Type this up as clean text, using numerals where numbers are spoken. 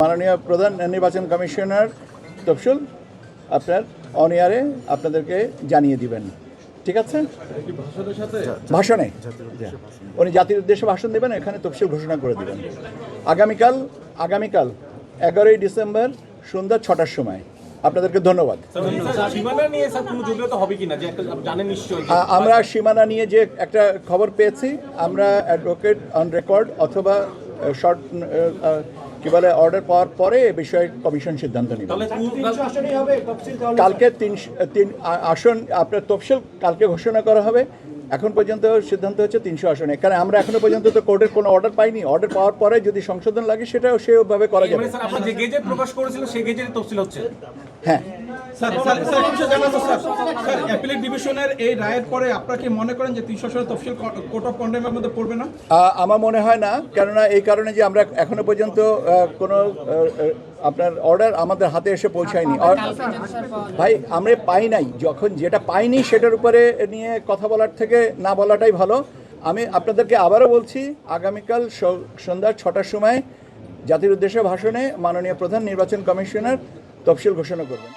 মাননীয় প্রধান নির্বাচন কমিশনার তফসিল আপনার অন এয়ারে আপনাদেরকে জানিয়ে দিবেন। ঠিক আছে? ভাষণে উনি জাতির উদ্দেশ্যে ভাষণ দেবেন, এখানে তফসিল ঘোষণা করে দেবেন। আগামীকাল 11ই ডিসেম্বর সন্ধ্যা 6টার সময়। আপনাদেরকে ধন্যবাদ। আমরা সীমানা নিয়ে যে একটা খবর পেয়েছি, আমরা অ্যাডভোকেট অন রেকর্ড অথবা শর্ট কি বলে অর্ডার পাওয়ার পরে এ বিষয়ে কমিশন সিদ্ধান্ত নেবে। কালকে 3 আসন আপনার তফসিল কালকে ঘোষণা করা হবে। এখন পর্যন্ত সিদ্ধান্ত হচ্ছে 300 আসনে। কারণ আমরা এখনো পর্যন্ত তো কোর্টের কোনো অর্ডার পাইনি। অর্ডার পাওয়ার পরে যদি সংশোধন লাগে সেটাও সেভাবে করা যাবে। আপনারা যে গেজেট প্রকাশ করেছিলেন সেই গেজের তফসিল হচ্ছে। হ্যাঁ স্যার অ্যাপিলেট ডিভিশনের এই রায়ের পরে আপনারা কি মনে করেন যে 300 আসনের তফসিল কোর্ট অফ কন্ডেমের মধ্যে পড়বে না? আমার মনে হয় না, কেননা এই কারণে যে আমরা এখনো পর্যন্ত কোনো আপনার অর্ডার আমাদের হাতে এসে পৌঁছায়নি। ভাই আমরা পাই নাই, যখন যেটা পাইনি সেটার উপরে নিয়ে কথা বলার থেকে না বলাটাই ভালো। আমি আপনাদেরকে আবারও বলছি, আগামীকাল সন্ধ্যা 6টার সময় জাতির উদ্দেশ্যে ভাষণে মাননীয় প্রধান নির্বাচন কমিশনার তফসিল ঘোষণা করবেন।